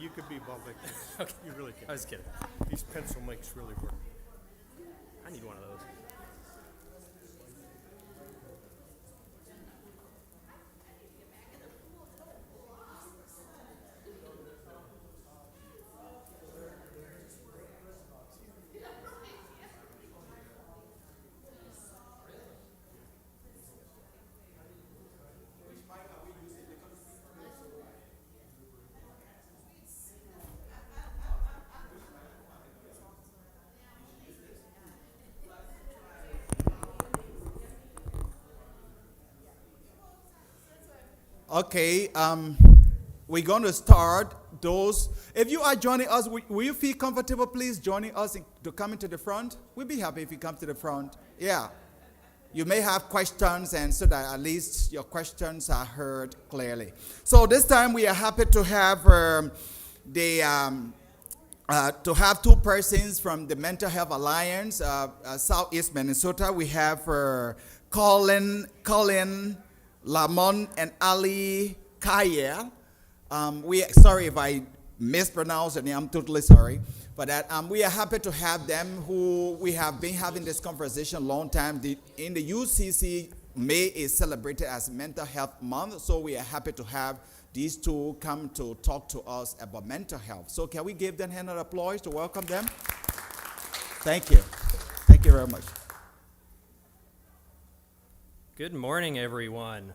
you could be bald like this. Okay. You really I can. was kidding. These pencil mics really work. I need one of those. Okay, we're going to start those. If you are joining us, will you feel comfortable, please, joining us to come into the front? We'll be happy if you come to the front. Yeah. You may have questions, and so that at least your questions are heard clearly. So this time we are happy to have two persons from the Mental Health Alliance, Southeast Minnesota. We have Colin Lamont and Ali Kaya. Sorry if I mispronounced your name. I'm totally sorry. But we are happy to have them, who we have been having this conversation a long time. In the UCC, May is celebrated as Mental Health Month, so we are happy to have these two come to talk to us about mental health. So can we give them a hand of applause to welcome them? Thank you. Thank you very much. Good morning, everyone.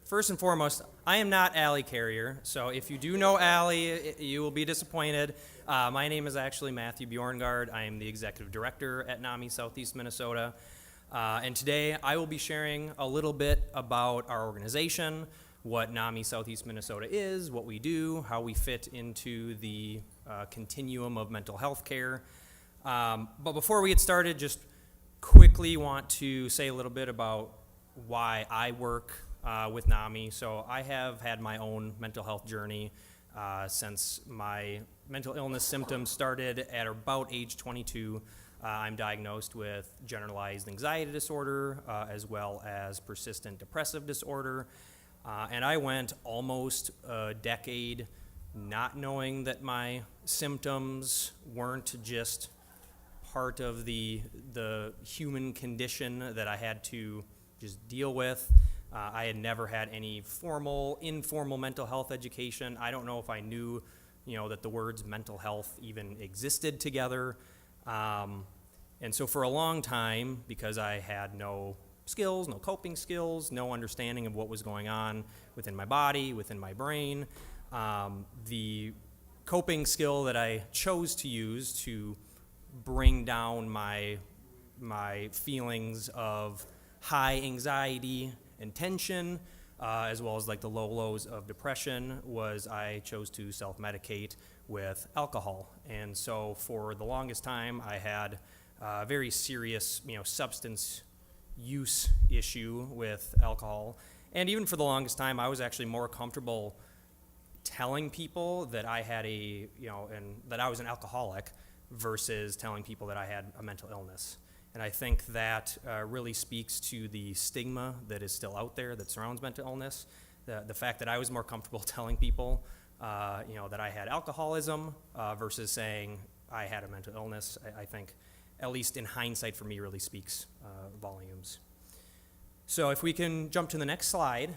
First and foremost, I am not Allie Carrier, so if you do know Allie, you will be disappointed. My name is actually Matthew Bjorngard. I am the Executive Director at NAMI Southeast Minnesota. And today I will be sharing a little bit about our organization, what NAMI Southeast Minnesota is, what we do, how we fit into the continuum of mental health care. But before we get started, just quickly want to say a little bit about why I work with NAMI. So I have had my own mental health journey since my mental illness symptoms started at about age 22. I'm diagnosed with generalized anxiety disorder as well as persistent depressive disorder. And I went almost a decade not knowing that my symptoms weren't just part of the human condition that I had to just deal with. I had never had any informal mental health education. I don't know if I knew, that the words mental health even existed together. And so for a long time, because I had no skills, no coping skills, no understanding of what was going on within my body, within my brain, the coping skill that I chose to use to bring down my feelings of high anxiety and tension, as well as like the low lows of depression, was I chose to self-medicate with alcohol. And so for the longest time, I had a very serious, substance use issue with alcohol. And even for the longest time, I was actually more comfortable telling people that I had and that I was an alcoholic versus telling people that I had a mental illness. And I think that really speaks to the stigma that is still out there that surrounds mental illness. The fact that I was more comfortable telling people, that I had alcoholism versus saying I had a mental illness, I think, at least in hindsight for me, really speaks volumes. So if we can jump to the next slide.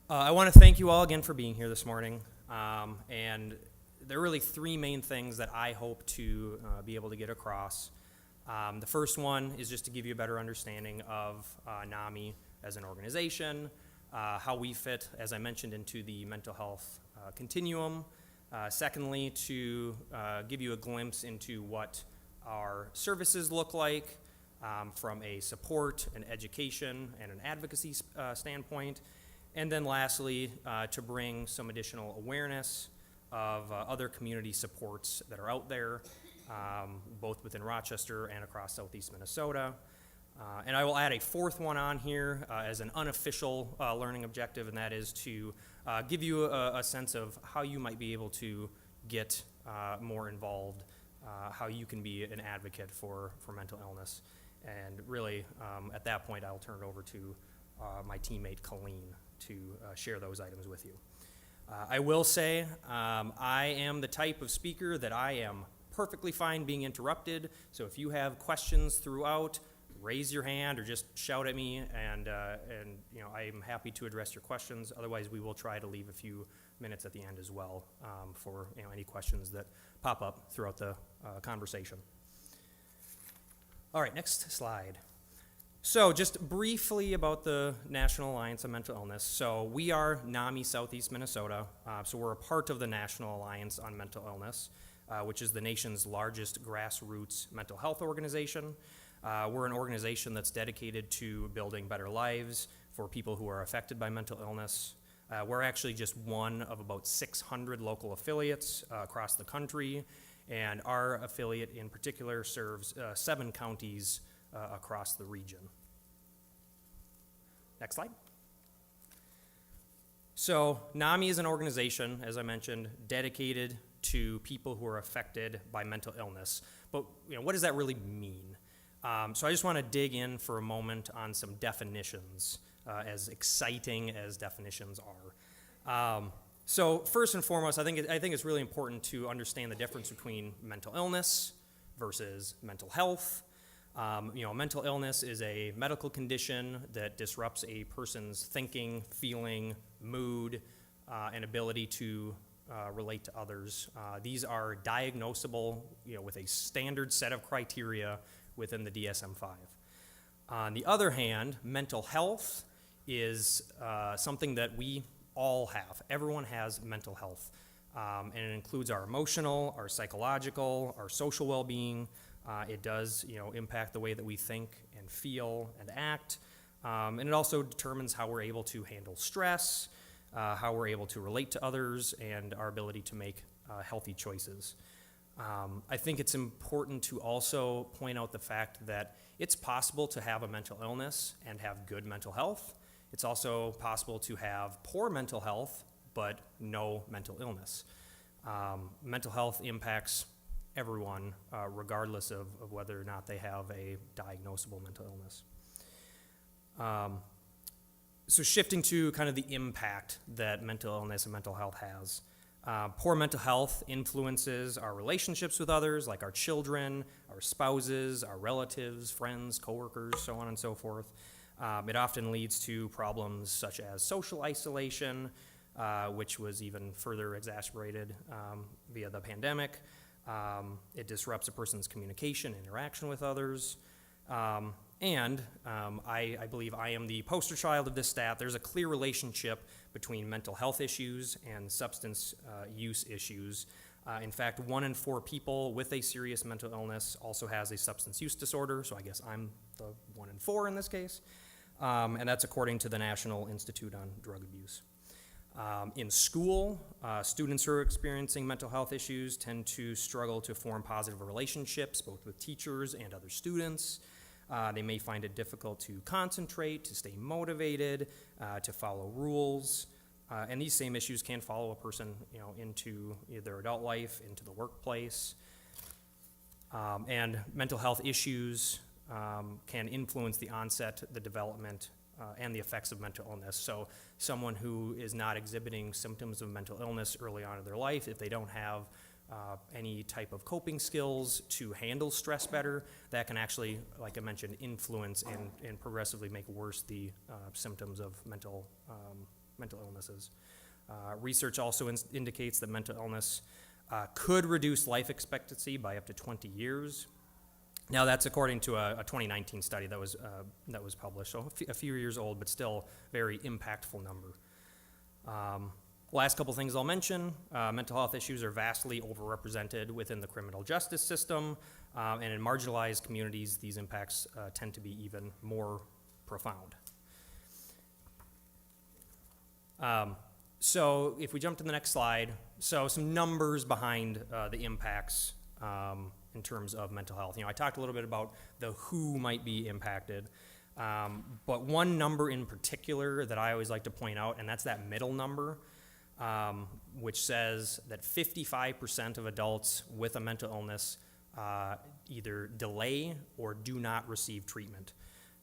I want to thank you all again for being here this morning. And there are really three main things that I hope to be able to get across. The first one is just to give you a better understanding of NAMI as an organization, how we fit, as I mentioned, into the mental health continuum. Secondly, to give you a glimpse into what our services look like from a support, an education, and an advocacy standpoint. And then lastly, to bring some additional awareness of other community supports that are out there, both within Rochester and across Southeast Minnesota. And I will add a fourth one on here as an unofficial learning objective, and that is to give you a sense of how you might be able to get more involved, how you can be an advocate for mental illness. And really, at that point, I'll turn it over to my teammate, Colleen, to share those items with you. I will say I am the type of speaker that I am perfectly fine being interrupted, so if you have questions throughout, raise your hand or just shout at me, and I am happy to address your questions. Otherwise, we will try to leave a few minutes at the end as well for any questions that pop up throughout the conversation. All right, next slide. So just briefly about the National Alliance on Mental Illness. So we are NAMI Southeast Minnesota, so we're a part of the National Alliance on Mental Illness, which is the nation's largest grassroots mental health organization. We're an organization that's dedicated to building better lives for people who are affected by mental illness. We're actually just one of about 600 local affiliates across the country, and our affiliate in particular serves 7 counties across the region. Next slide. So NAMI is an organization, as I mentioned, dedicated to people who are affected by mental illness. But what does that really mean? So I just want to dig in for a moment on some definitions, as exciting as definitions are. So first and foremost, I think it's really important to understand the difference between mental illness versus mental health. Mental illness is a medical condition that disrupts a person's thinking, feeling, mood, and ability to relate to others. These are diagnosable, with a standard set of criteria within the DSM-5. On the other hand, mental health is something that we all have. Everyone has mental health, and it includes our emotional, our psychological, our social well-being. It does, impact the way that we think and feel and act, and it also determines how we're able to handle stress, how we're able to relate to others, and our ability to make healthy choices. I think it's important to also point out the fact that it's possible to have a mental illness and have good mental health. It's also possible to have poor mental health, but no mental illness. Mental health impacts everyone, regardless of whether or not they have a diagnosable mental illness. So shifting to kind of the impact that mental illness and mental health has. Poor mental health influences our relationships with others, like our children, our spouses, our relatives, friends, coworkers, so on and so forth. It often leads to problems such as social isolation, which was even further exacerbated via the pandemic. It disrupts a person's communication, interaction with others. And I believe I am the poster child of this stat. There's a clear relationship between mental health issues and substance use issues. In fact, 1 in 4 people with a serious mental illness also has a substance use disorder, so I guess I'm the 1 in 4 in this case. And that's according to the National Institute on Drug Abuse. In school, students who are experiencing mental health issues tend to struggle to form positive relationships, both with teachers and other students. They may find it difficult to concentrate, to stay motivated, to follow rules. And these same issues can follow a person, into their adult life, into the workplace. And mental health issues can influence the onset, the development, and the effects of mental illness. So someone who is not exhibiting symptoms of mental illness early on in their life, if they don't have any type of coping skills to handle stress better, that can actually, like I mentioned, influence and progressively make worse the symptoms of mental illnesses. Research also indicates that mental illness could reduce life expectancy by up to 20 years. Now that's according to a 2019 study that was published, so a few years old, but still very impactful number. Last couple things I'll mention, mental health issues are vastly overrepresented within the criminal justice system, and in marginalized communities, these impacts tend to be even more profound. So if we jump to the next slide, so some numbers behind the impacts in terms of mental health. I talked a little bit about who might be impacted, but one number in particular that I always like to point out, and that's that middle number, which says that 55% of adults with a mental illness either delay or do not receive treatment.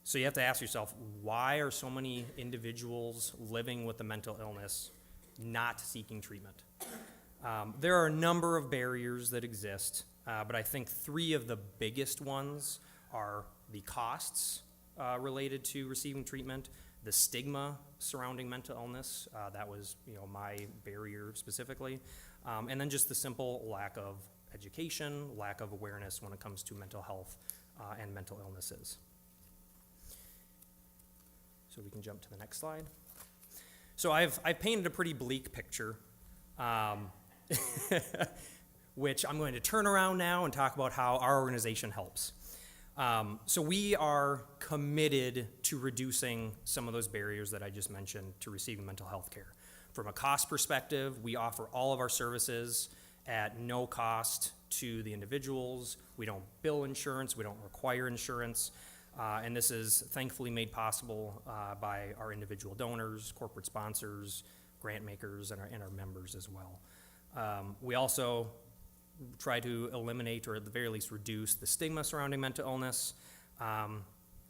So you have to ask yourself, why are so many individuals living with a mental illness not seeking treatment. There are a number of barriers that exist, but I think three of the biggest ones are the costs related to receiving treatment, the stigma surrounding mental illness, that was my barrier specifically, and then just the simple lack of education, lack of awareness when it comes to mental health and mental illnesses. So we can jump to the next slide. So I've painted a pretty bleak picture, which I'm going to turn around now and talk about how our organization helps. So we are committed to reducing some of those barriers that I just mentioned to receiving mental health care. From a cost perspective, we offer all of our services at no cost to the individuals. We don't bill insurance, we don't require insurance, and this is thankfully made possible by our individual donors, corporate sponsors, grant makers, and our members as well. We also try to eliminate, or at the very least reduce, the stigma surrounding mental illness.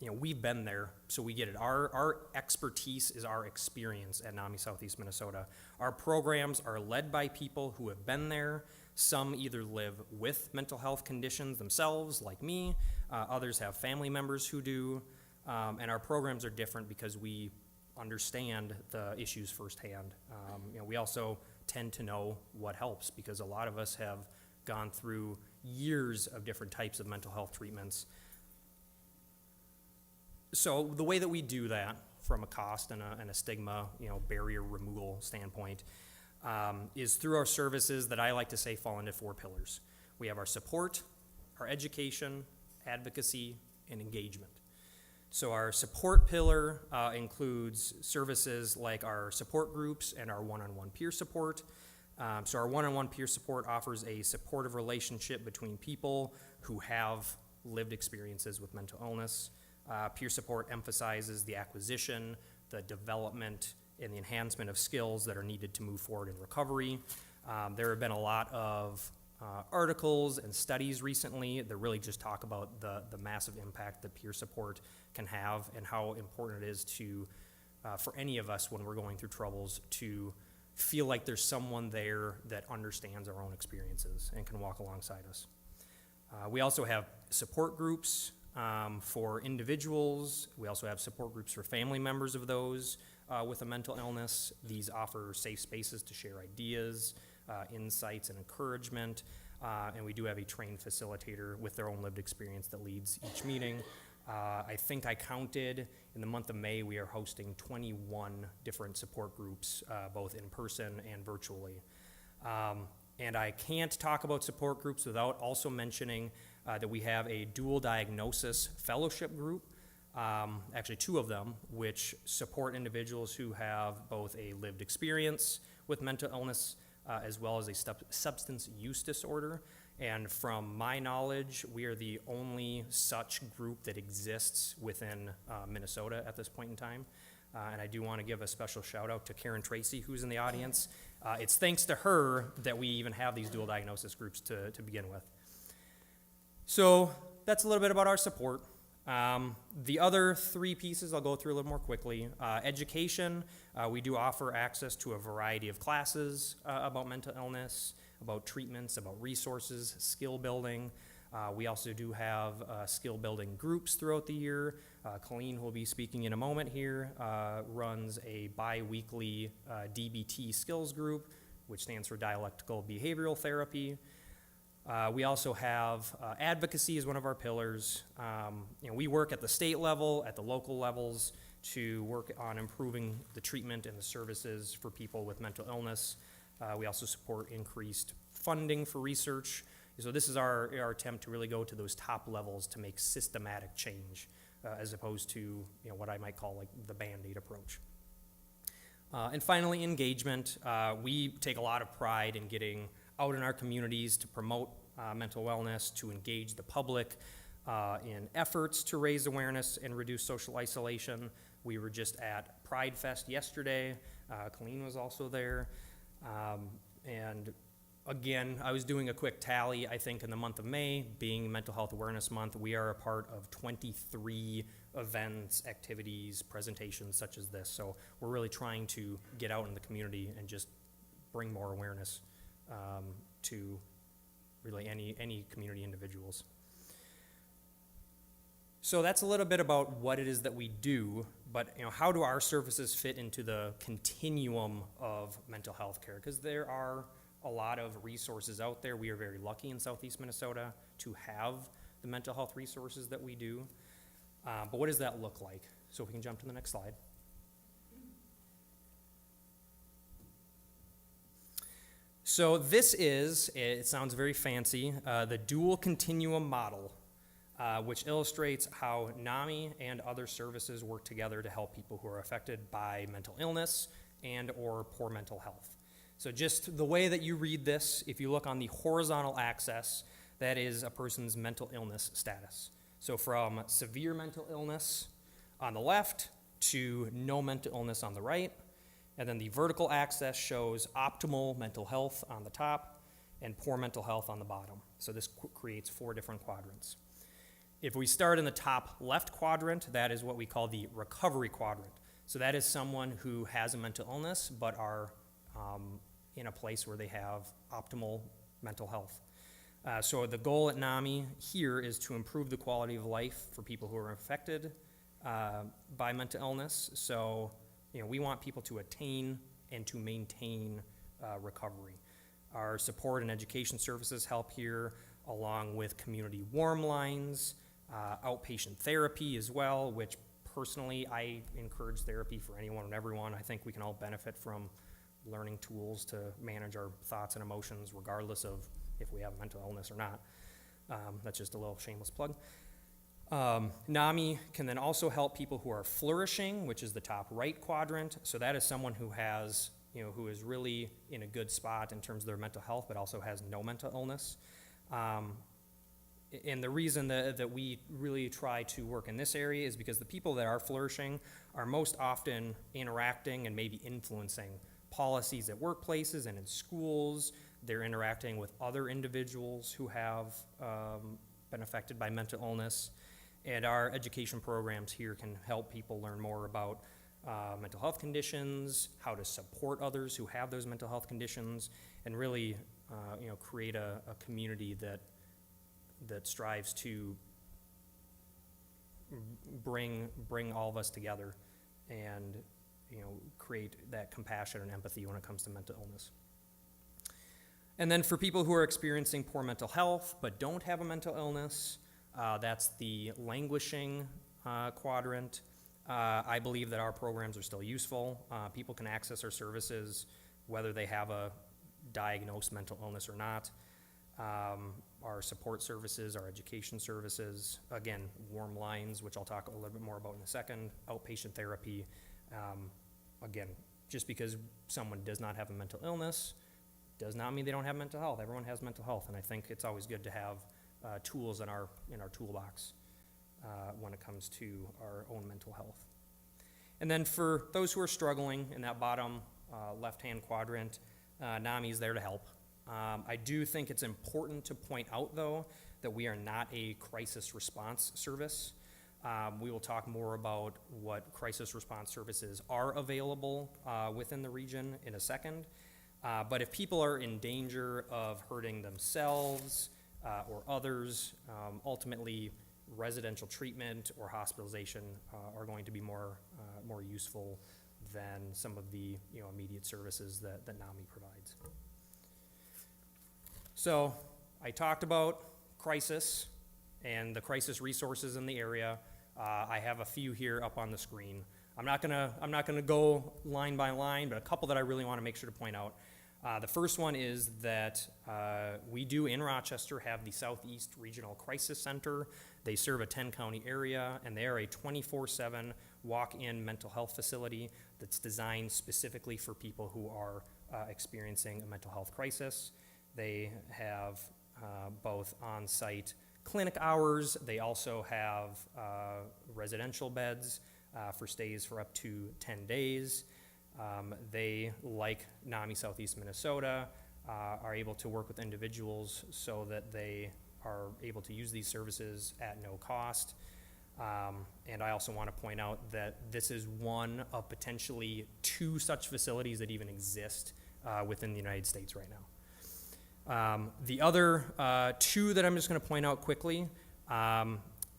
We've been there, so we get it. Our expertise is our experience at NAMI Southeast Minnesota. Our programs are led by people who have been there. Some either live with mental health conditions themselves, like me. Others have family members who do. And our programs are different because we understand the issues firsthand. We also tend to know what helps because a lot of us have gone through years of different types of mental health treatments. So the way that we do that from a cost and a stigma, barrier removal standpoint, is through our services that I like to say fall into 4 pillars. We have our support, our education, advocacy, and engagement. So our support pillar includes services like our support groups and our one-on-one peer support. So our one-on-one peer support offers a supportive relationship between people who have lived experiences with mental illness. Peer support emphasizes the acquisition, the development, and the enhancement of skills that are needed to move forward in recovery. There have been a lot of articles and studies recently that really just talk about the massive impact that peer support can have and how important it is to, for any of us when we're going through troubles, to feel like there's someone there that understands our own experiences and can walk alongside us. We also have support groups for individuals. We also have support groups for family members of those with a mental illness. These offer safe spaces to share ideas, insights, and encouragement. And we do have a trained facilitator with their own lived experience that leads each meeting. I think I counted in the month of May, we are hosting 21 different support groups, both in person and virtually. And I can't talk about support groups without also mentioning that we have a dual diagnosis fellowship group, actually 2 of them, which support individuals who have both a lived experience with mental illness as well as a substance use disorder. And from my knowledge, we are the only such group that exists within Minnesota at this point in time. And I do want to give a special shout out to Karen Tracy, who's in the audience. It's thanks to her that we even have these dual diagnosis groups to begin with. So that's a little bit about our support. The other 3 pieces I'll go through a little more quickly. Education, we do offer access to a variety of classes about mental illness, about treatments, about resources, skill building. We also do have skill building groups throughout the year. Colleen, who will be speaking in a moment here, runs a bi-weekly DBT skills group, which stands for Dialectical Behavioral Therapy. We also have advocacy as one of our pillars. We work at the state level, at the local levels, to work on improving the treatment and the services for people with mental illness. We also support increased funding for research. So this is our attempt to really go to those top levels to make systematic change, as opposed to what I might call like the Band-Aid approach. And finally, engagement. We take a lot of pride in getting out in our communities to promote mental wellness, to engage the public in efforts to raise awareness and reduce social isolation. We were just at Pride Fest yesterday. Colleen was also there. And Again, I was doing a quick tally. I think in the month of May, being Mental Health Awareness Month, we are a part of 23 events, activities, presentations such as this. So we're really trying to get out in the community and just bring more awareness to really any community individuals. So that's a little bit about what it is that we do, but how do our services fit into the continuum of mental health care? Because there are a lot of resources out there. We are very lucky in Southeast Minnesota to have the mental health resources that we do. But what does that look like? So if we can jump to the next slide. So this is, it sounds very fancy, the dual continuum model, which illustrates how NAMI and other services work together to help people who are affected by mental illness and or poor mental health. So just the way that you read this, if you look on the horizontal axis, that is a person's mental illness status. So from severe mental illness on the left to no mental illness on the right. And then the vertical axis shows optimal mental health on the top and poor mental health on the bottom. So this creates 4 different quadrants. If we start in the top left quadrant, that is what we call the recovery quadrant. So that is someone who has a mental illness but are in a place where they have optimal mental health. So the goal at NAMI here is to improve the quality of life for people who are affected by mental illness. So we want people to attain and to maintain recovery. Our support and education services help here, along with community warm lines, outpatient therapy as well, which personally I encourage therapy for anyone and everyone. I think we can all benefit from learning tools to manage our thoughts and emotions regardless of if we have a mental illness or not. That's just a little shameless plug. NAMI can then also help people who are flourishing, which is the top right quadrant. So that is someone who has, who is really in a good spot in terms of their mental health, but also has no mental illness. And the reason that we really try to work in this area is because the people that are flourishing are most often interacting and maybe influencing policies at workplaces and in schools. They're interacting with other individuals who have been affected by mental illness. And our education programs here can help people learn more about mental health conditions, how to support others who have those mental health conditions, and really create a community that strives to bring all of us together and create that compassion and empathy when it comes to mental illness. And then for people who are experiencing poor mental health but don't have a mental illness, that's the languishing quadrant. I believe that our programs are still useful. People can access our services whether they have a diagnosed mental illness or not. Our support services, our education services, again, warm lines, which I'll talk a little bit more about in a second, outpatient therapy. Again, just because someone does not have a mental illness does not mean they don't have mental health. Everyone has mental health, and I think it's always good to have tools in our toolbox when it comes to our own mental health. And then for those who are struggling in that bottom left-hand quadrant, NAMI is there to help. I do think it's important to point out, though, that we are not a crisis response service. We will talk more about what crisis response services are available within the region in a second. But if people are in danger of hurting themselves or others, ultimately residential treatment or hospitalization are going to be more useful than some of the immediate services that NAMI provides. So I talked about crisis and the crisis resources in the area. I have a few here up on the screen. I'm not gonna go line by line, but a couple that I really want to make sure to point out. The first one is that we do in Rochester have the Southeast Regional Crisis Center. They serve a 10-county area, and they are a 24/7 walk-in mental health facility that's designed specifically for people who are experiencing a mental health crisis. They have both on-site clinic hours. They also have residential beds for stays for up to 10 days. They, like NAMI Southeast Minnesota, are able to work with individuals so that they are able to use these services at no cost. And I also want to point out that this is one of potentially 2 such facilities that even exist within the United States right now. The other 2 that I'm just going to point out quickly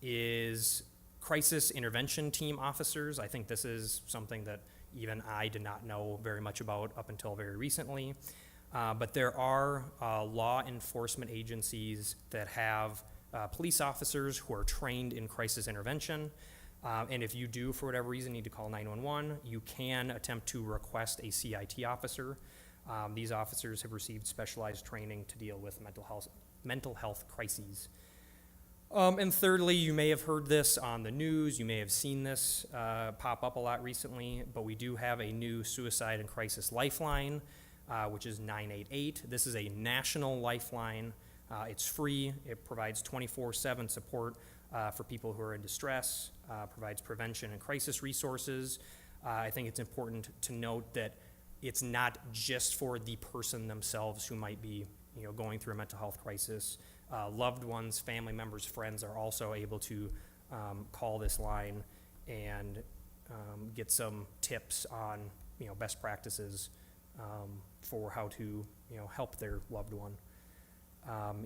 is crisis intervention team officers. I think this is something that even I did not know very much about up until very recently. But there are law enforcement agencies that have police officers who are trained in crisis intervention. And if you do, for whatever reason, need to call 911, you can attempt to request a CIT officer. These officers have received specialized training to deal with mental health crises. And thirdly, you may have heard this on the news, you may have seen this pop up a lot recently, but we do have a new suicide and crisis lifeline, which is 988. This is a national lifeline. It's free. It provides 24/7 support for people who are in distress, provides prevention and crisis resources. I think it's important to note that it's not just for the person themselves who might be, going through a mental health crisis. Loved ones, family members, friends are also able to call this line and get some tips on, best practices for how to, help their loved one.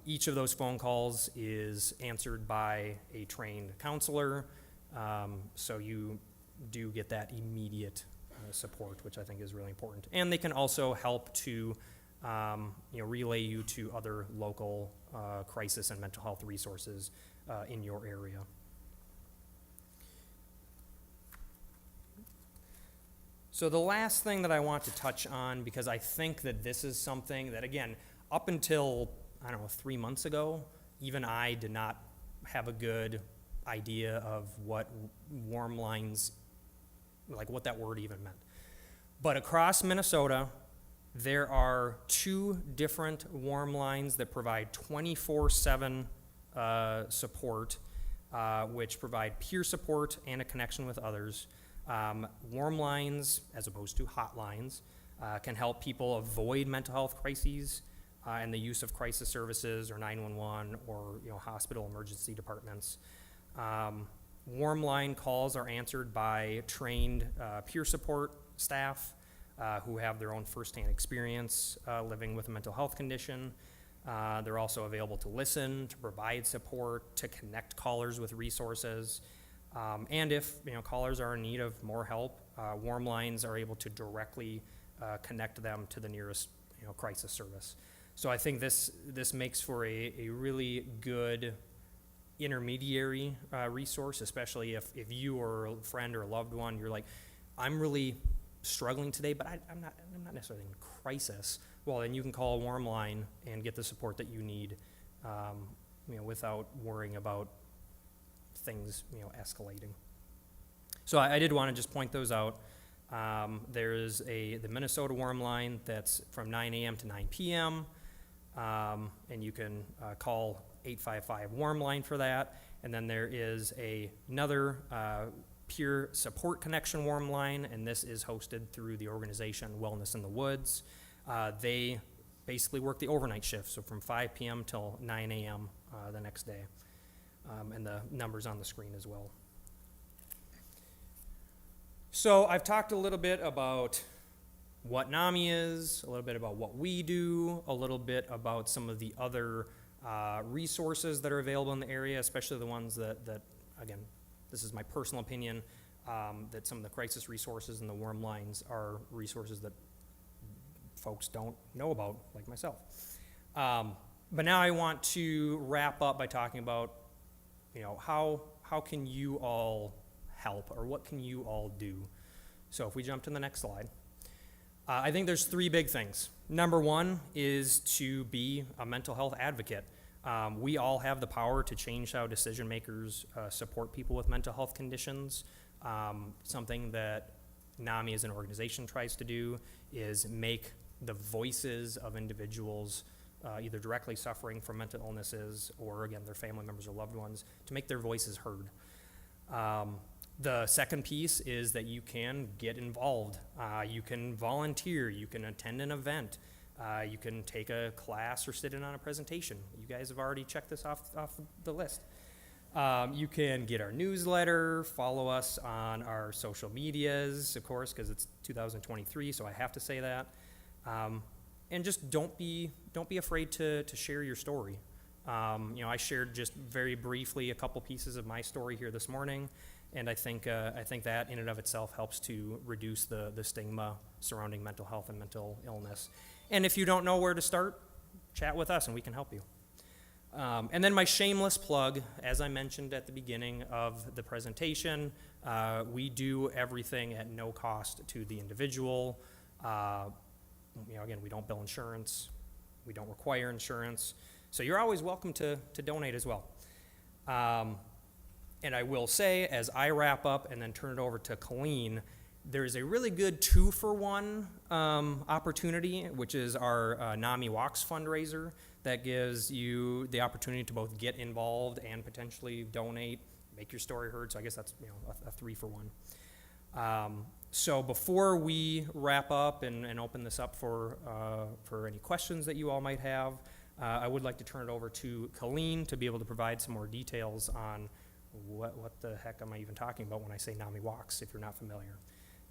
Each of those phone calls is answered by a trained counselor, so you do get that immediate support, which I think is really important. And they can also help to relay you to other local crisis and mental health resources in your area. So the last thing that I want to touch on, because I think that this is something that, again, up until, 3 months ago, even I did not have a good idea of what warm lines, like what that word even meant. But across Minnesota, there are 2 different warm lines that provide 24/7 support, which provide peer support and a connection with others. Warm lines, as opposed to hotlines, can help people avoid mental health crises and the use of crisis services or 911 or hospital emergency departments. Warm line calls are answered by trained peer support staff who have their own firsthand experience living with a mental health condition. They're also available to listen, to provide support, to connect callers with resources. And if callers are in need of more help, warm lines are able to directly connect them to the nearest crisis service. So I think this makes for a really good intermediary resource, especially if you or a friend or a loved one, you're like, I'm really struggling today, but I'm not necessarily in crisis. Well, then you can call a warm line and get the support that you need, without worrying about things, escalating. So I did want to just point those out. There's the Minnesota warm line that's from 9 a.m. to 9 p.m., and you can call 855 warm line for that. And then there is another peer support connection warm line, and this is hosted through the organization Wellness in the Woods. They basically work the overnight shift, so from 5 p.m. till 9 a.m. The next day. And the numbers on the screen as well. So I've talked a little bit about what NAMI is, a little bit about what we do, a little bit about some of the other resources that are available in the area, especially the ones that again, this is my personal opinion, that some of the crisis resources and the warm lines are resources that folks don't know about, like myself. But now I want to wrap up by talking about, how can you all help, or what can you all do? So if we jump to the next slide, I think there's 3 big things. Number 1 is to be a mental health advocate. We all have the power to change how decision makers support people with mental health conditions. Something that NAMI as an organization tries to do is make the voices of individuals either directly suffering from mental illnesses or, again, their family members or loved ones, to make their voices heard. The second piece is that you can get involved. You can volunteer. You can attend an event. You can take a class or sit in on a presentation. You guys have already checked this off the list. You can get our newsletter, follow us on our social medias, of course, because it's 2023, so I have to say that. And just don't be afraid to share your story. I shared just very briefly a couple pieces of my story here this morning, and I think that in and of itself helps to reduce the stigma surrounding mental health and mental illness. And if you don't know where to start, chat with us and we can help you. And then my shameless plug, as I mentioned at the beginning of the presentation, we do everything at no cost to the individual. Again, we don't bill insurance, we don't require insurance, so you're always welcome to donate as well. And I will say, as I wrap up and then turn it over to Colleen, there's a really good 2-for-1 opportunity, which is our NAMI Walks fundraiser that gives you the opportunity to both get involved and potentially donate, make your story heard. So I guess that's a 3-for-1. So before we wrap up and open this up for any questions that you all might have, I would like to turn it over to Colleen to be able to provide some more details on what the heck am I even talking about when I say NAMI Walks, if you're not familiar.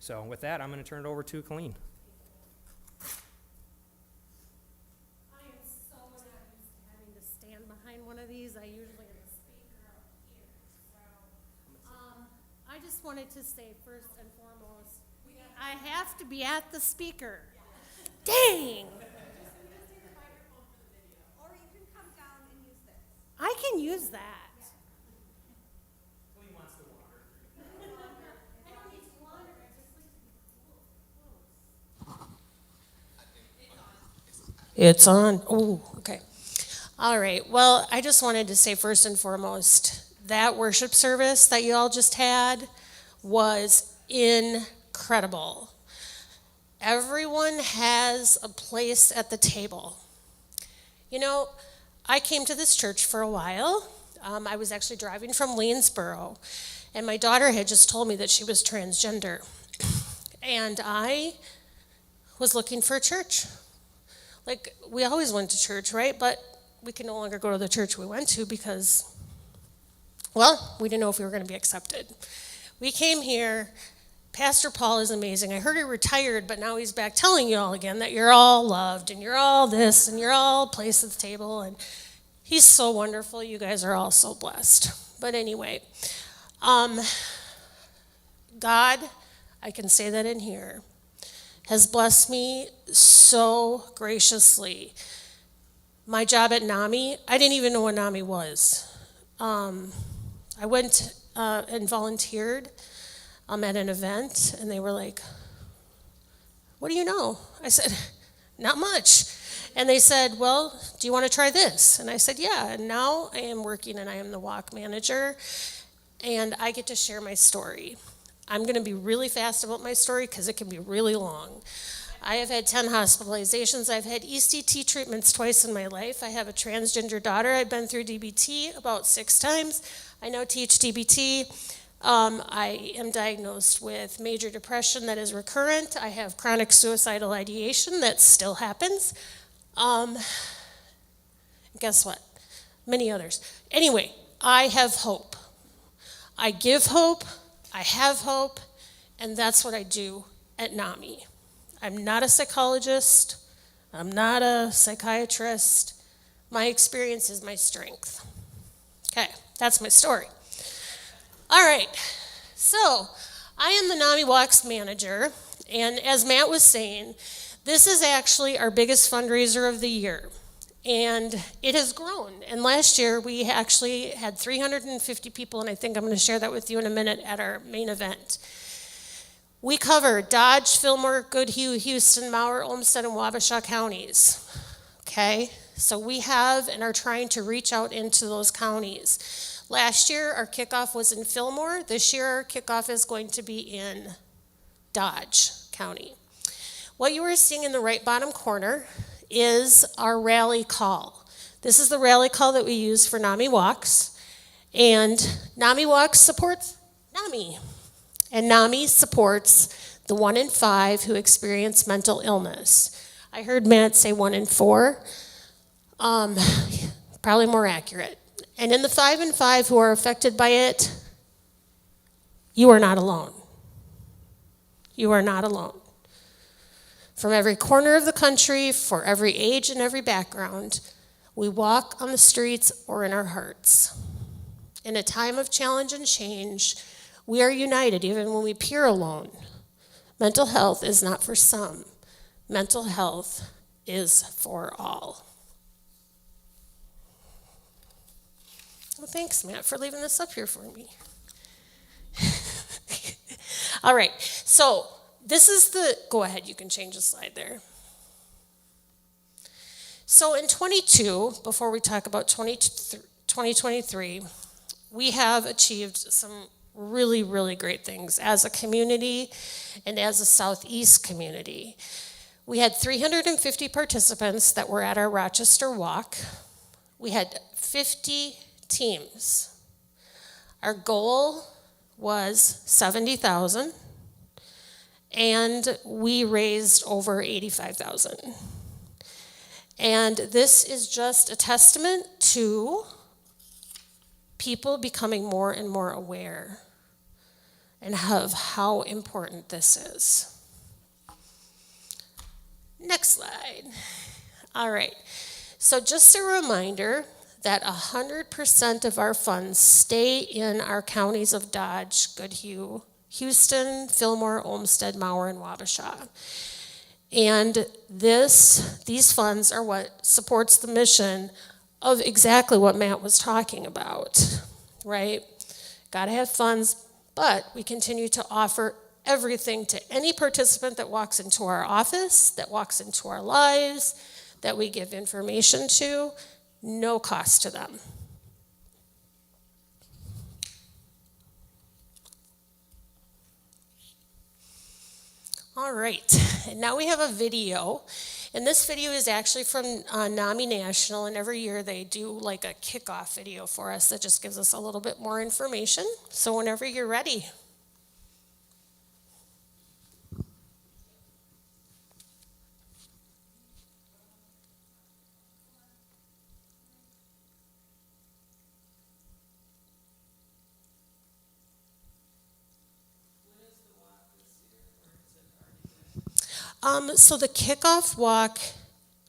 So with that, I'm going to turn it over to Colleen. I am so not used to having to stand behind one of these. I usually am the speaker up here. So, I just wanted to say first and foremost, I have to be at the speaker. Dang! Or you can come down and use this. I can use that. Colleen wants to wander. I don't need to wander. I just like to be close. It's on. Oh, okay. All right. Well, I just wanted to say first and foremost, that worship service that you all just had was incredible. Everyone has a place at the table. I came to this church for a while. I was actually driving from Lanesboro, and my daughter had just told me that she was transgender. And I was looking for a church. Like, we always went to church, right? But we can no longer go to the church we went to because, well, we didn't know if we were going to be accepted. We came here. Pastor Paul is amazing. I heard he retired, but now he's back telling you all again that you're all loved and you're all this and you're all placed at the table. And he's so wonderful. You guys are all so blessed. But anyway, God, I can say that in here, has blessed me so graciously. My job at NAMI, I didn't even know what NAMI was. I went and volunteered at an event, and they were like, "What do you know?" I said, "Not much." And they said, "Well, do you want to try this?" And I said, "Yeah." And now I am working, and I am the walk manager, and I get to share my story. I'm going to be really fast about my story because it can be really long. I have had 10 hospitalizations. I've had ECT treatments twice in my life. I have a transgender daughter. I've been through DBT about 6 times. I now teach DBT. I am diagnosed with major depression that is recurrent. I have chronic suicidal ideation that still happens. Guess what? Many others. Anyway, I have hope. I give hope. I have hope. And that's what I do at NAMI. I'm not a psychologist. I'm not a psychiatrist. My experience is my strength. Okay, that's my story. All right, so I am the NAMI Walks manager, and as Matt was saying, this is actually our biggest fundraiser of the year, and it has grown. And last year, we actually had 350 people, and I think I'm going to share that with you in a minute at our main event. We cover Dodge, Fillmore, Goodhue, Houston, Mower, Olmsted, and Wabasha counties, okay? So we have and are trying to reach out into those counties. Last year, our kickoff was in Fillmore. This year, our kickoff is going to be in Dodge County. What you are seeing in the right bottom corner is our rally call. This is the rally call that we use for NAMI Walks. And NAMI Walks supports NAMI. And NAMI supports the 1 in 5 who experience mental illness. I heard Matt say 1 in 4. Probably more accurate. And in the 5 in 5 who are affected by it, you are not alone. You are not alone. From every corner of the country, for every age and every background, we walk on the streets or in our hearts. In a time of challenge and change, we are united even when we appear alone. Mental health is not for some. Mental health is for all. Well, thanks, Matt, for leaving this up here for me. All right, so this is go ahead, you can change the slide there. So in 22, before we talk about 2023, we have achieved some really, really great things as a community and as a Southeast community. We had 350 participants that were at our Rochester walk. We had 50 teams. Our goal was $70,000, and we raised over $85,000. And this is just a testament to people becoming more and more aware and of how important this is. Next slide. All right. So just a reminder that 100% of our funds stay in our counties of Dodge, Goodhue, Houston, Fillmore, Olmsted, Mower, and Wabasha. And these funds are what supports the mission of exactly what Matt was talking about, right? Got to have funds, but we continue to offer everything to any participant that walks into our office, that walks into our lives, that we give information to, no cost to them. All right, and now we have a video, and this video is actually from NAMI National, and every year they do like a kickoff video for us that just gives us a little bit more information. So whenever you're ready. So the kickoff walk,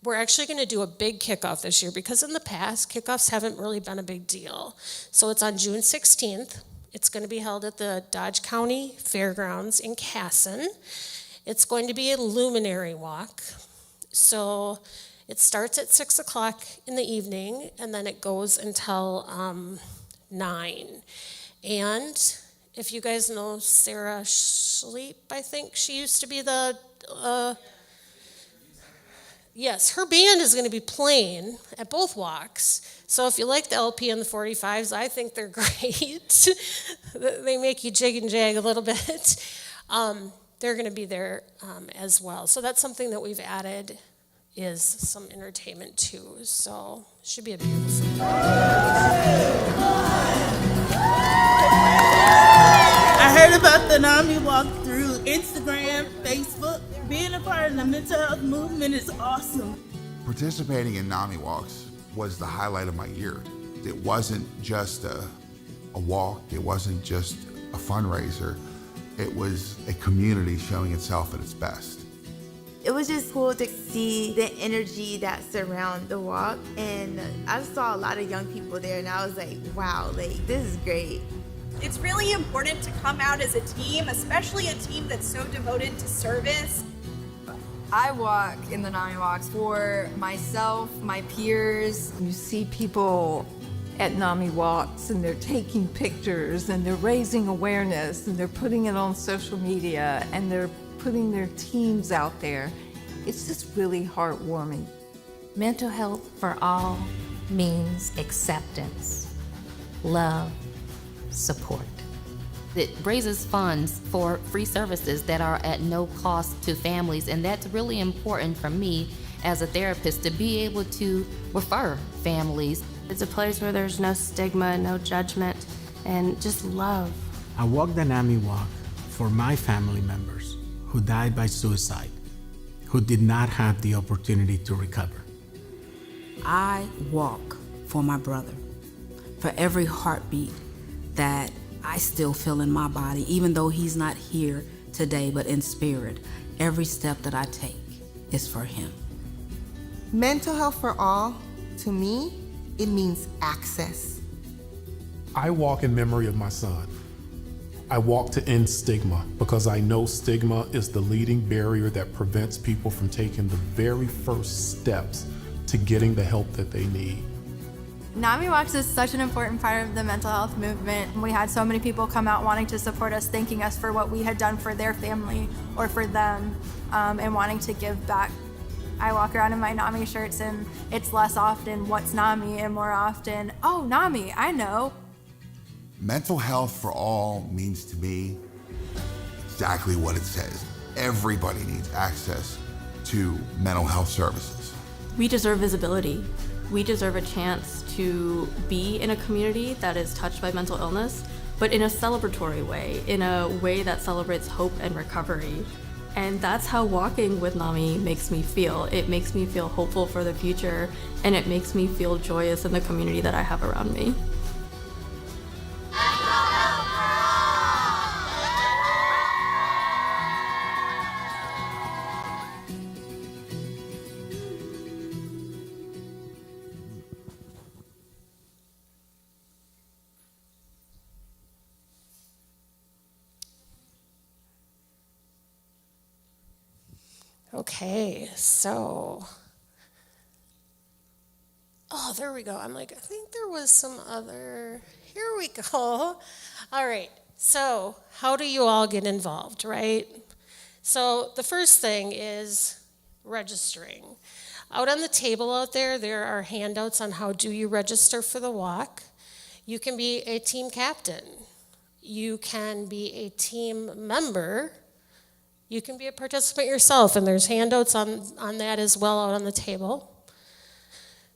we're actually going to do a big kickoff this year because in the past, kickoffs haven't really been a big deal. So it's on June 16th. It's going to be held at the Dodge County Fairgrounds in Casson. It's going to be a luminary walk. So it starts at 6 o'clock in the evening, and then it goes until 9. And if you guys know Sarah Schleep, I think she used to be the yes, her band is going to be playing at both walks. So if you like the LP and the 45s, I think they're great. They make you jig and jag a little bit. They're going to be there as well. So that's something that we've added is some entertainment too. So it should be a beautiful I heard about the NAMI walk through Instagram, Facebook. Being a part of the mental health movement is awesome. Participating in NAMI walks was the highlight of my year. It wasn't just a walk, it wasn't just a fundraiser, it was a community showing itself at its best. It was just cool to see the energy that surrounds the walk, and I saw a lot of young people there, and I was like, wow, like this is great. It's really important to come out as a team, especially a team that's so devoted to service. I walk in the NAMI walks for myself, my peers. You see people at NAMI walks and they're taking pictures and they're raising awareness and they're putting it on social media and they're putting their teams out there. It's just really heartwarming. Mental health for all means acceptance, love, support. It raises funds for free services that are at no cost to families, and that's really important for me as a therapist to be able to refer families. It's a place where there's no stigma, no judgment, and just love. I walk the NAMI walk for my family members who died by suicide, who did not have the opportunity to recover. I walk for my brother, for every heartbeat that I still feel in my body, even though he's not here today, but in spirit. Every step that I take is for him. Mental health for all, to me, it means access. I walk in memory of my son. I walk to end stigma because I know stigma is the leading barrier that prevents people from taking the very first steps to getting the help that they need. NAMI Walks is such an important part of the mental health movement. We had so many people come out wanting to support us, thanking us for what we had done for their family or for them, and wanting to give back. I walk around in my NAMI shirts and it's less often, what's NAMI, and more often, oh, NAMI, I know. Mental health for all means to me exactly what it says. Everybody needs access to mental health services. We deserve visibility. We deserve a chance to be in a community that is touched by mental illness, but in a celebratory way, in a way that celebrates hope and recovery. And that's how walking with NAMI makes me feel. It makes me feel hopeful for the future, and it makes me feel joyous in the community that I have around me. Okay, so, oh, there we go. I'm like, I think there was some other, here we go. All right, so how do you all get involved, right? So the first thing is registering. Out on the table out there, there are handouts on how do you register for the walk. You can be a team captain. You can be a team member. You can be a participant yourself, and there's handouts on that as well out on the table.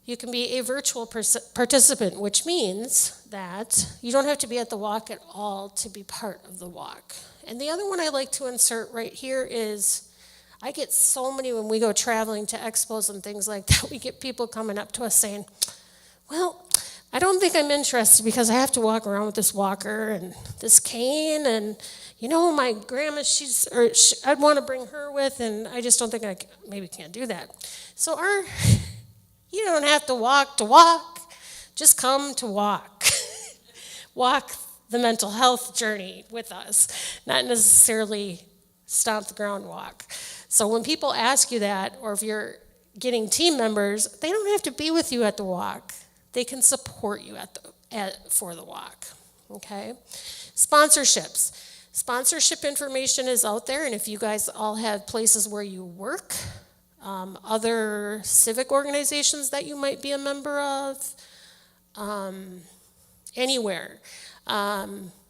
You can be a virtual participant, which means that you don't have to be at the walk at all to be part of the walk. And the other one I like to insert right here is, I get so many when we go traveling to expos and things like that, we get people coming up to us saying, well, I don't think I'm interested because I have to walk around with this walker and this cane, and you know, my grandma, I'd want to bring her with, and I just don't think I maybe can't do that. So you don't have to walk, just come to walk. Walk the mental health journey with us, not necessarily stomp the ground walk. So when people ask you that, or if you're getting team members, they don't have to be with you at the walk. They can support you for the walk, okay? Sponsorships. Sponsorship information is out there, and if you guys all have places where you work, other civic organizations that you might be a member of, anywhere.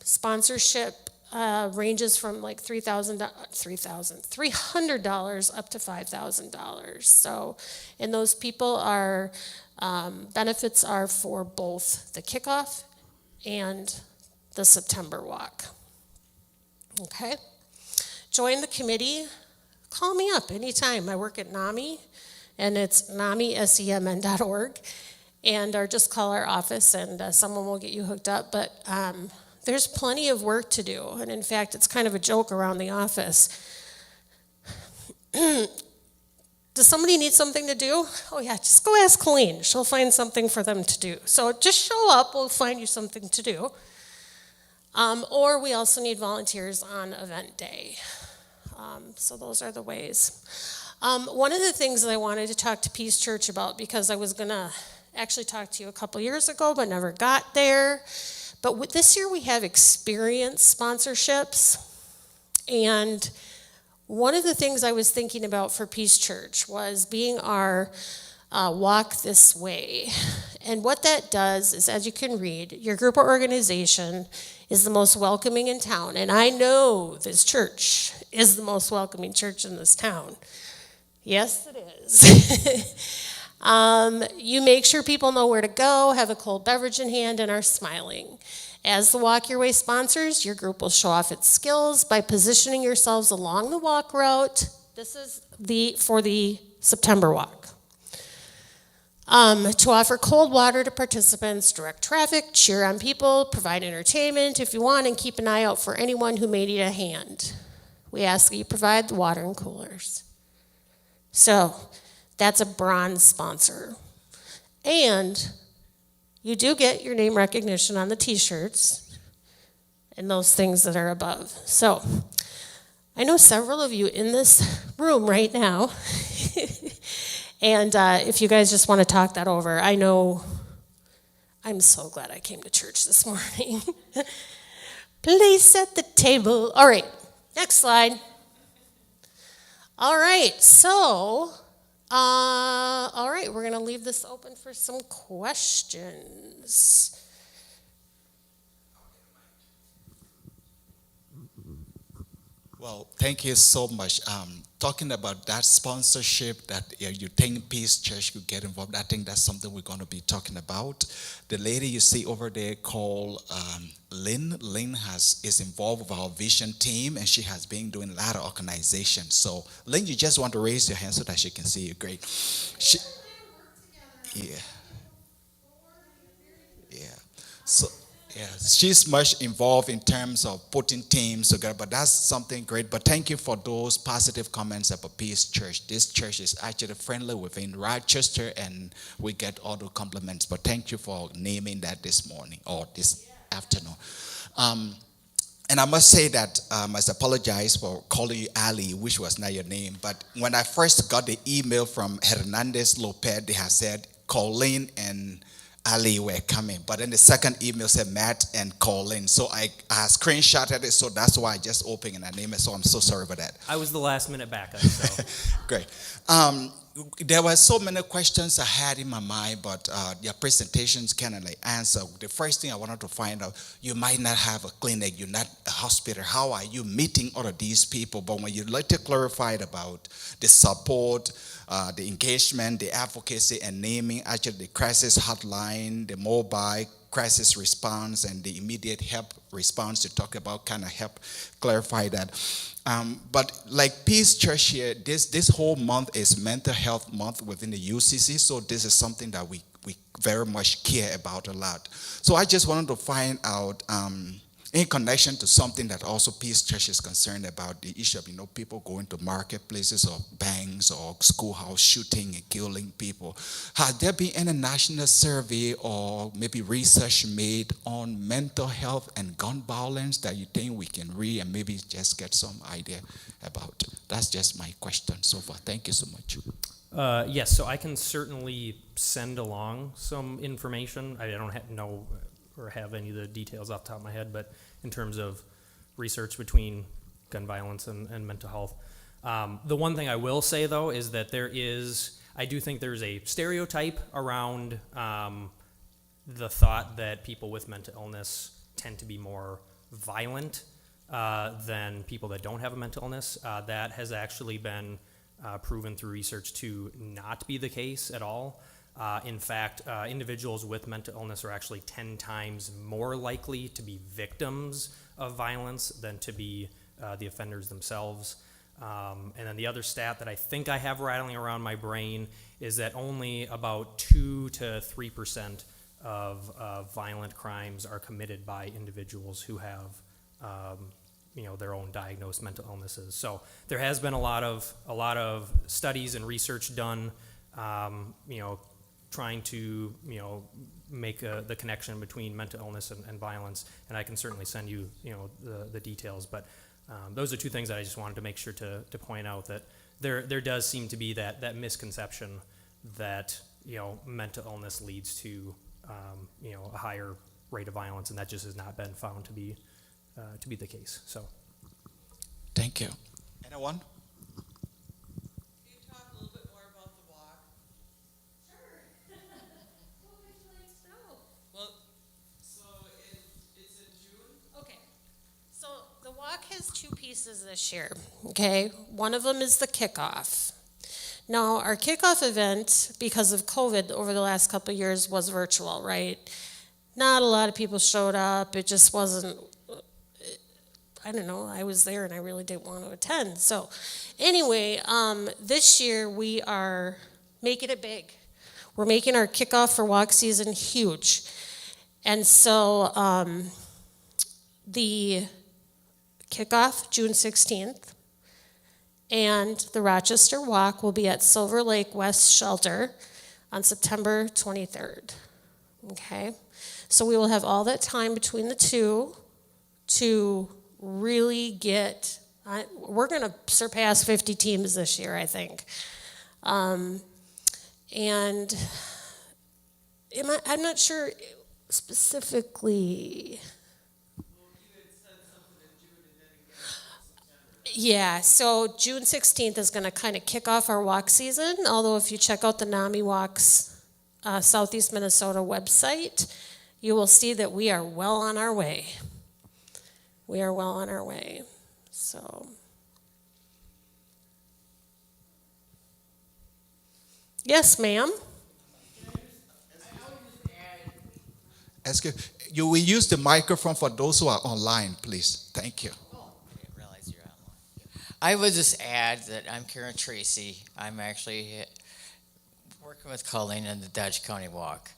Sponsorship ranges from like $300 up to $5,000. So, and those people are, benefits are for both the kickoff and the September walk. Okay? Join the committee. Call me up anytime. I work at NAMI, and it's namisemn.org. Or just call our office, and someone will get you hooked up. But there's plenty of work to do. And in fact, it's kind of a joke around the office. Does somebody need something to do? Oh yeah, just go ask Colleen. She'll find something for them to do. So just show up, we'll find you something to do. Or we also need volunteers on event day. So those are the ways. One of the things that I wanted to talk to Peace Church about, because I was going to actually talk to you a couple years ago, but never got there. But this year we have experience sponsorships. And one of the things I was thinking about for Peace Church was being our Walk This Way. And what that does is, as you can read, your group or organization is the most welcoming in town. And I know this church is the most welcoming church in this town. Yes, it is. You make sure people know where to go, have a cold beverage in hand, and are smiling. As the Walk Your Way sponsors, your group will show off its skills by positioning yourselves along the walk route. This is for the September walk. To offer cold water to participants, direct traffic, cheer on people, provide entertainment if you want, and keep an eye out for anyone who may need a hand. We ask that you provide the water and coolers. So that's a bronze sponsor. And you do get your name recognition on the t-shirts and those things that are above. So I know several of you in this room right now. And if you guys just want to talk that over, I know I'm so glad I came to church this morning. Please set the table. All right, next slide. All right, so, we're going to leave this open for some questions. Well, thank you so much. Talking about that sponsorship that you think Peace Church could get involved, I think that's something we're going to be talking about. The lady you see over there called Lynn. Lynn is involved with our vision team, and she has been doing a lot of organization. So, Lynn, you just want to raise your hand so that she can see you. Great. Yeah. So. Yeah, she's much involved in terms of putting teams together, but that's something great. But thank you for those positive comments about Peace Church. This church is actually friendly within Rochester, and we get all the compliments. But thank you for naming that this morning or this afternoon. And I must say that I must apologize for calling you Ali, which was not your name. But when I first got the email from Hernandez Lopez, they had said Colleen and Ali were coming, but then the second email said Matt and Colin. So I screenshotted it, so that's why I just opened and I named it. So I'm so sorry for that. I was the last minute backup. So. Great. There were so many questions I had in my mind, but your presentations kind of answer. The first thing I wanted to find out, you might not have a clinic, you're not a hospital. How are you meeting all of these people? But when you later clarified about the support, the engagement, the advocacy, and naming actually the crisis hotline, the mobile crisis response, and the immediate help response to talk about kind of help clarify that. But like Peace Church here, this whole month is Mental Health Month within the UCC, so this is something that we very much care about a lot. So I just wanted to find out, in connection to something that also Peace Church is concerned about, the issue of people going to marketplaces or banks or schoolhouse shooting and killing people. Has there been any national survey or maybe research made on mental health and gun violence that you think we can read and maybe just get some idea about? That's just my question so far. Thank you so much. Yes, so I can certainly send along some information. I don't know or have any of the details off the top of my head, but in terms of research between gun violence and mental health. The one thing I will say, though, is that I do think there's a stereotype around the thought that people with mental illness tend to be more violent than people that don't have a mental illness. That has actually been proven through research to not be the case at all. In fact, individuals with mental illness are actually 10 times more likely to be victims of violence than to be the offenders themselves. And then the other stat that I think I have rattling around my brain is that only about 2 to 3% of violent crimes are committed by individuals who have their own diagnosed mental illnesses. So there has been a lot of studies and research done, trying to make the connection between mental illness and violence, and I can certainly send you the details. But those are two things that I just wanted to make sure to point out, that there does seem to be that misconception that mental illness leads to a higher rate of violence, and that just has not been found to be the case. So, thank you. Anyone? Has two pieces this year, okay? One of them is the kickoff. Now, our kickoff event, because of COVID over the last couple of years, was virtual, right? Not a lot of people showed up. It just wasn't I don't know, I was there and I really didn't want to attend. So anyway, this year we are making it big. We're making our kickoff for walk season huge. And so the kickoff, June 16th, and the Rochester Walk will be at Silver Lake West Shelter on September 23rd. Okay? So we will have all that time between the two to really get, we're going to surpass 50 teams this year, I think. And I'm not sure specifically. Yeah, so June 16th is going to kind of kick off our walk season, although if you check out the NAMI Walks Southeast Minnesota website, you will see that we are well on our way. We are well on our way. So, yes, ma'am. Excuse you. Will use the microphone for those who are online, please. Thank you. I would just add that I'm Karen Tracy. I'm actually working with Colleen in the Dodge County Walk.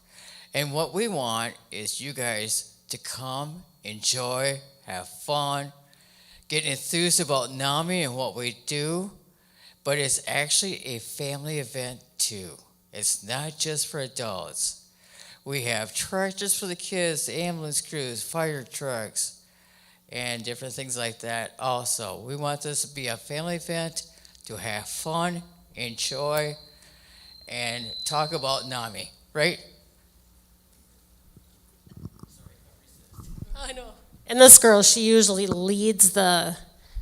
And what we want is you guys to come, enjoy, have fun, get enthused about NAMI and what we do, but it's actually a family event too. It's not just for adults. We have tractors for the kids, the ambulance crews, fire trucks, and different things like that also. We want this to be a family event, to have fun, enjoy, and talk about NAMI, right? I know. And this girl, she usually leads the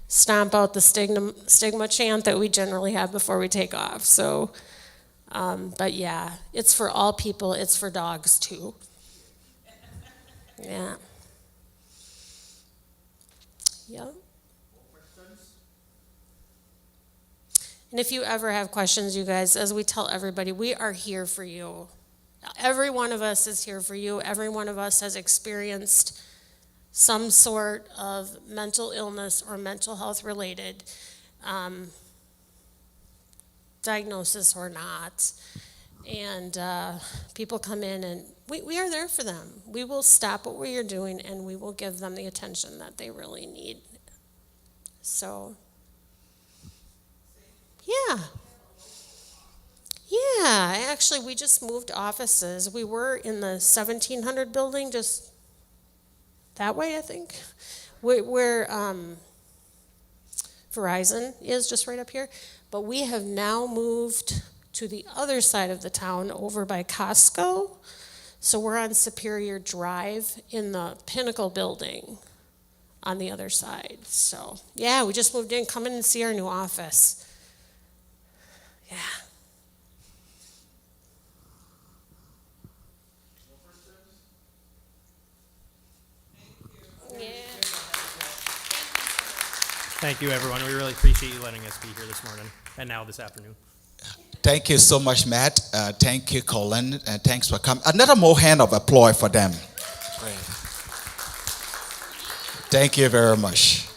stomp out the stigma chant that we generally have before we take off. So, but yeah, it's for all people. It's for dogs too. Yeah. Yep. And if you ever have questions, you guys, as we tell everybody, we are here for you. Every one of us is here for you. Every one of us has experienced some sort of mental illness or mental health related diagnosis or not. And people come in and we are there for them. We will stop what we are doing and we will give them the attention that they really need. So, yeah. Yeah, actually we just moved offices. We were in the 1700 building, just that way, I think, where Verizon is, just right up here. But we have now moved to the other side of the town, over by Costco. So we're on Superior Drive in the Pinnacle building on the other side. So, yeah, we just moved in. Come in and see our new office. Yeah. Thank you, everyone. We really appreciate you letting us be here this morning and now this afternoon. Thank you so much, Matt. Thank you, Colin. Thanks for coming. Another more hand of applause for them. Thank you very much.